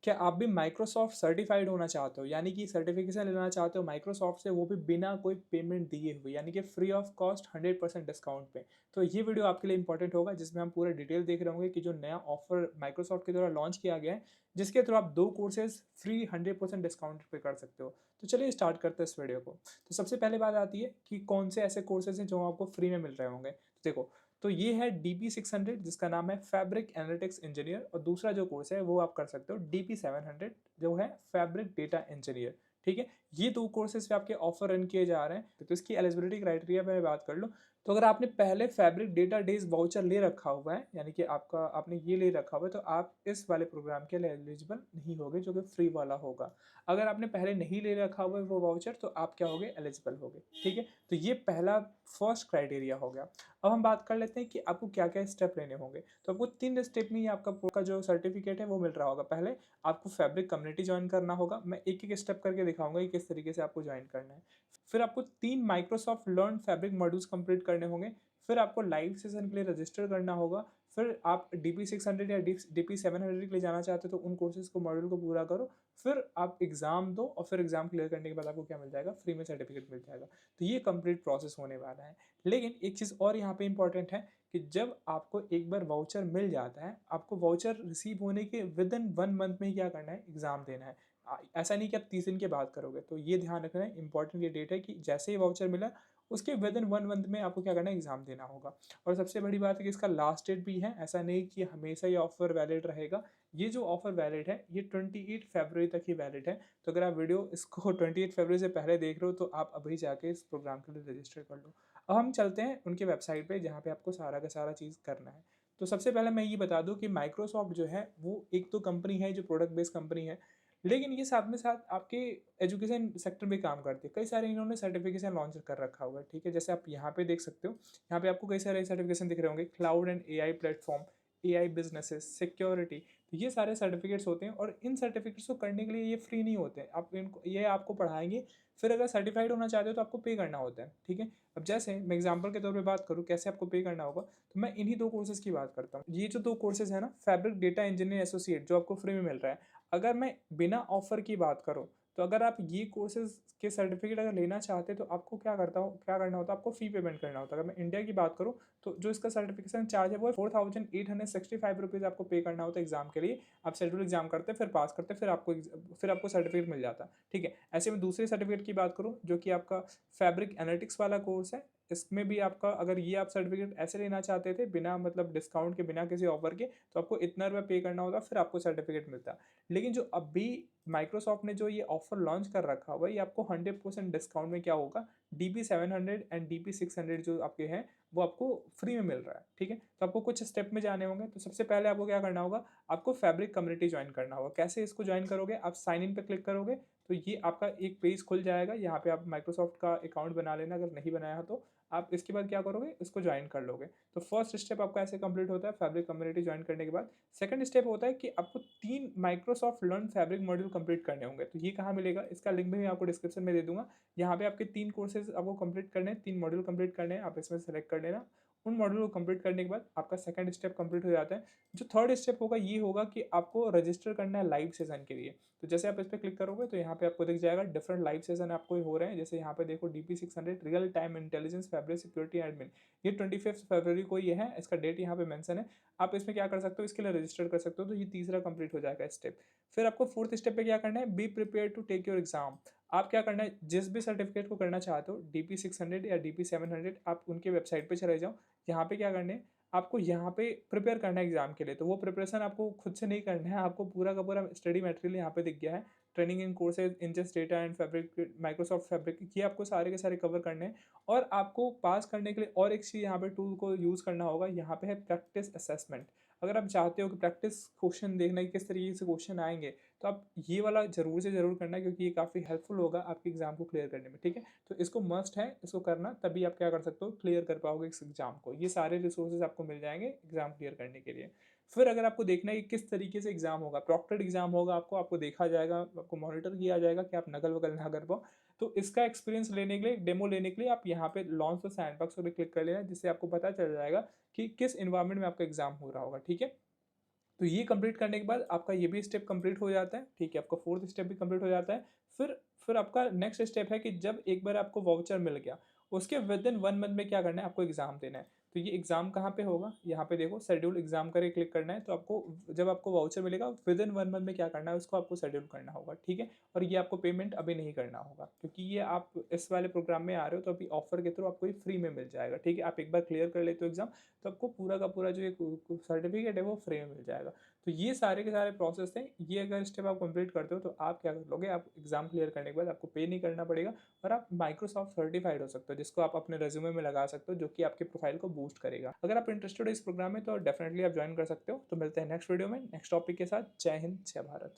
क्या आप भी माइक्रोसॉफ्ट सर्टिफाइड होना चाहते हो, यानी कि सर्टिफिकेशन लेना चाहते हो माइक्रोसॉफ्ट से, वो भी बिना कोई पेमेंट दिए हुए, यानी कि फ्री ऑफ कॉस्ट 100% डिस्काउंट पे। तो ये वीडियो आपके लिए इंपॉर्टेंट होगा, जिसमें हम पूरा डिटेल देख रहे होंगे कि जो नया ऑफर माइक्रोसॉफ्ट के द्वारा लॉन्च किया गया है, जिसके थ्रू आप 2 कोर्सेज फ्री 100% डिस्काउंट पे कर सकते हो। तो चलिए स्टार्ट करते हैं इस वीडियो को। तो सबसे पहले बात आती है कि कौन से ऐसे कोर्सेज हैं जो आपको फ्री में मिल रहे होंगे। तो देखो, तो ये है DP600, जिसका नाम है फैब्रिक एनालिटिक्स इंजीनियर, और दूसरा जो कोर्स है वो आप कर सकते हो DP700, जो है फैब्रिक डेटा इंजीनियर। ठीक है, ये दो कोर्सेज पे आपके ऑफर रन किए जा रहे हैं। तो इसकी एलिजिबिलिटी क्राइटेरिया में बात कर लो, तो अगर आपने पहले फैब्रिक डेटा डेज वाउचर ले रखा हुआ है, यानी कि आपका आपने ये ले रखा हुआ है, तो आप इस वाले प्रोग्राम के लिए एलिजिबल नहीं होगे, जो कि फ्री वाला होगा। अगर आपने पहले नहीं ले रखा हुआ है वो वाउचर, तो आप क्या होगे, एलिजिबल होगे। ठीक है, तो ये पहला फर्स्ट क्राइटेरिया हो गया। अब हम बात कर लेते हैं कि आपको क्या क्या स्टेप लेने होंगे। तो आपको 3 स्टेप में ही आपका जो सर्टिफिकेट है वो मिल रहा होगा। पहले आपको फैब्रिक कम्युनिटी ज्वाइन करना होगा। मैं एक एक स्टेप करके दिखाऊंगा कि किस तरीके से आपको ज्वाइन करना है। फिर आपको 3 Microsoft learn fabric modules complete करने होंगे। फिर आपको लाइव सेशन के लिए रजिस्टर करना होगा। फिर आप DP600 या DP700 के लिए जाना चाहते हो, तो उन कोर्सेज को मॉड्यूल को पूरा करो। फिर आप एग्जाम दो, और फिर एग्जाम क्लियर करने के बाद आपको क्या मिल जाएगा, फ्री में सर्टिफिकेट मिल जाएगा। तो ये कंप्लीट प्रोसेस होने वाला है। लेकिन एक चीज़ और यहाँ पे इंपॉर्टेंट है कि जब आपको एक बार वाउचर मिल जाता है, आपको वाउचर रिसीव होने के विद इन 1 मंथ में ही क्या करना है, एग्जाम देना है। ऐसा नहीं कि आप 30 दिन के बाद करोगे। तो ये ध्यान रखना है, इंपॉर्टेंट ये डेट है कि जैसे ही वाउचर मिला, उसके विद इन 1 मंथ में आपको क्या करना है, एग्जाम देना होगा। और सबसे बड़ी बात है कि इसका लास्ट डेट भी है, ऐसा नहीं कि हमेशा ये ऑफर वैलिड रहेगा। ये जो ऑफर वैलिड है ये 28 फरवरी तक ही वैलिड है। तो अगर आप वीडियो इसको 28 फरवरी से पहले देख रहे हो, तो आप अभी जाके इस प्रोग्राम के लिए रजिस्टर कर लो। अब हम चलते हैं उनके वेबसाइट पे, जहाँ पे आपको सारा का सारा चीज़ करना है। तो सबसे पहले मैं ये बता दूं कि माइक्रोसॉफ्ट जो है वो एक तो कंपनी है जो प्रोडक्ट बेस्ड कंपनी है, लेकिन ये साथ में साथ आपके एजुकेशन सेक्टर में काम करती है। कई सारे इन्होंने सर्टिफिकेशन लॉन्च कर रखा हुआ है। ठीक है, जैसे आप यहाँ पे देख सकते हो, यहाँ पे आपको कई सारे सर्टिफिकेशन दिख रहे होंगे, cloud and AI platform, AI businesses, security. तो ये सारे सर्टिफिकेट्स होते हैं, और इन सर्टिफिकेट्स को करने के लिए ये फ्री नहीं होते हैं। आप इनको ये आपको पढ़ाएंगे, फिर अगर सर्टिफाइड होना चाहते हो तो आपको पे करना होता है। ठीक है, अब जैसे मैं एग्जांपल के तौर पे बात करूँ कैसे आपको पे करना होगा, तो मैं इन्हीं 2 कोर्सेज की बात करता हूँ। ये जो 2 कोर्सेज है ना, फैब्रिक डेटा इंजीनियर एसोसिएट, जो आपको फ्री में मिल रहा है। अगर मैं बिना ऑफर की बात करूँ, तो अगर आप ये कोर्सेज के सर्टिफिकेट अगर लेना चाहते हैं, तो आपको क्या करना होता है, आपको फी पेमेंट करना होता है। अगर मैं इंडिया की बात करूँ, तो जो इसका सर्टिफिकेशन चार्ज है वो 4865 रुपीज़ आपको पे करना होता है एग्जाम के लिए। आप शेड्यूल एग्जाम करते हैं, फिर पास करते हैं, फिर आपको सर्टिफिकेट मिल जाता है। ठीक है, ऐसे में दूसरे सर्टिफिकेट की बात करूँ, जो कि आपका फैब्रिक एनालिटिक्स वाला कोर्स है, इसमें भी आपका अगर ये आप सर्टिफिकेट ऐसे लेना चाहते थे बिना मतलब डिस्काउंट के, बिना किसी ऑफर के, तो आपको इतना रुपया पे करना होता, फिर आपको सर्टिफिकेट मिलता। लेकिन जो अभी माइक्रोसॉफ्ट ने जो ये ऑफर लॉन्च कर रखा हुआ है, ये आपको 100% डिस्काउंट में क्या होगा, DP700 एंड DP600 जो आपके हैं, वो आपको फ्री में मिल रहा है। ठीक है, तो आपको कुछ स्टेप में जाने होंगे। तो सबसे पहले आपको क्या करना होगा, आपको फैब्रिक कम्युनिटी ज्वाइन करना होगा। कैसे इसको ज्वाइन करोगे, आप साइन इन पे क्लिक करोगे, तो ये आपका एक पेज खुल जाएगा। यहाँ पे आप माइक्रोसॉफ्ट का अकाउंट बना लेना, अगर नहीं बनाया तो आप इसके बाद क्या करोगे, इसको ज्वाइन कर लोगे। तो फर्स्ट स्टेप आपका ऐसे कंप्लीट होता है फैब्रिक कम्युनिटी ज्वाइन करने के बाद। सेकंड स्टेप होता है कि आपको 3 Microsoft learn fabric module complete करने होंगे। तो ये कहाँ मिलेगा, इसका लिंक भी मैं आपको डिस्क्रिप्शन में दे दूंगा। यहाँ पे आपके 3 कोर्सेज आपको कंप्लीट करने हैं, 3 मॉड्यूल कंप्लीट करने हैं, आप इसमें सेलेक्ट कर लेना। उन मॉड्यूल को कंप्लीट करने के बाद आपका सेकंड स्टेप कंप्लीट हो जाता है। जो थर्ड स्टेप होगा ये होगा कि आपको रजिस्टर करना है लाइव सेशन के लिए। तो जैसे आप इस पर क्लिक करोगे, तो यहाँ पे आपको दिख जाएगा डिफरेंट लाइव सेशन आपको हो रहे हैं। जैसे यहाँ पे देखो, DP600 real time intelligence fabric security admin, ये 25 फरवरी को ये है, इसका डेट यहाँ पे मेंशन है। आप इसमें क्या कर सकते हो, इसके लिए रजिस्टर कर सकते हो। तो ये तीसरा कंप्लीट हो जाएगा स्टेप। फिर आपको फोर्थ स्टेप पे क्या करना है, be prepare to take your exam. आप क्या करना है, जिस भी सर्टिफिकेट को करना चाहते हो, DP600 या DP700, आप उनके वेबसाइट पे चले जाओ। यहाँ पे क्या करना है, आपको यहाँ पे प्रिपेयर करना है एग्जाम के लिए। तो वो प्रिपरेशन आपको खुद से नहीं करना है, आपको पूरा का पूरा स्टडी मटेरियल यहाँ पे दिख गया है। Training in courses, ingest data and fabric, Microsoft fabric, ये आपको सारे के सारे कवर करने हैं। और आपको पास करने के लिए और एक चीज़ यहाँ पे टूल को यूज़ करना होगा, यहाँ पे है प्रैक्टिस असेसमेंट। अगर आप चाहते हो कि प्रैक्टिस क्वेश्चन देखना कि किस तरीके से क्वेश्चन आएंगे, तो आप ये वाला जरूर से जरूर करना, क्योंकि ये काफ़ी हेल्पफुल होगा आपके एग्जाम को क्लियर करने में। ठीक है, तो इसको मस्ट है, इसको करना, तभी आप क्या कर सकते हो, क्लियर कर पाओगे इस एग्जाम को। ये सारे रिसोर्सेज आपको मिल जाएंगे एग्जाम क्लियर करने के लिए। फिर अगर आपको देखना है कि किस तरीके से एग्जाम होगा, प्रॉक्टेड एग्जाम होगा, आपको देखा जाएगा, आपको मॉनिटर किया जाएगा कि आप नकल वकल ना कर पाओ। तो इसका एक्सपीरियंस लेने के लिए, डेमो लेने के लिए, आप यहाँ पे लॉन्च द सैंडबॉक्स पर क्लिक कर लेना, जिससे आपको पता चल जाएगा कि किस इन्वायरमेंट में आपका एग्जाम हो रहा होगा। ठीक है, तो ये कंप्लीट करने के बाद आपका ये भी स्टेप कंप्लीट हो जाता है, ठीक है, आपका फोर्थ स्टेप भी कंप्लीट हो जाता है। फिर आपका नेक्स्ट स्टेप है कि जब एक बार आपको वाउचर मिल गया, उसके विद इन 1 मंथ में क्या करना है, आपको एग्ज़ाम देना है। तो ये एग्ज़ाम कहाँ पे होगा, यहाँ पे देखो शेड्यूल एग्ज़ाम करके क्लिक करना है, तो आपको जब आपको वाउचर मिलेगा विद इन 1 मंथ में क्या करना है, उसको आपको शेड्यूल करना होगा, ठीक है। और ये आपको पेमेंट अभी नहीं करना होगा, क्योंकि ये आप इस वाले प्रोग्राम में आ रहे हो, तो अभी ऑफर के थ्रू आपको ये फ्री में मिल जाएगा, ठीक है। आप एक बार क्लियर कर लेते हो एग्ज़ाम, तो आपको पूरा का पूरा जो एक सर्टिफिकेट है वो फ्री में मिल जाएगा। तो ये सारे के सारे प्रोसेस थे, ये अगर स्टेप आप कंप्लीट करते हो तो आप क्या कर लोगे, आप एग्ज़ाम क्लियर करने के बाद आपको पे नहीं करना पड़ेगा और आप माइक्रोसॉफ्ट सर्टिफाइड हो सकते हो, जिसको आप अपने रेज्यूमे में लगा सकते हो, जो कि आपके प्रोफाइल को बूस्ट करेगा। अगर आप इंटरेस्टेड हो इस प्रोग्राम में तो डेफिनेटली आप ज्वाइन कर सकते हो। तो मिलते हैं नेक्स्ट वीडियो में नेक्स्ट टॉपिक के साथ। जय हिंद, जय भारत।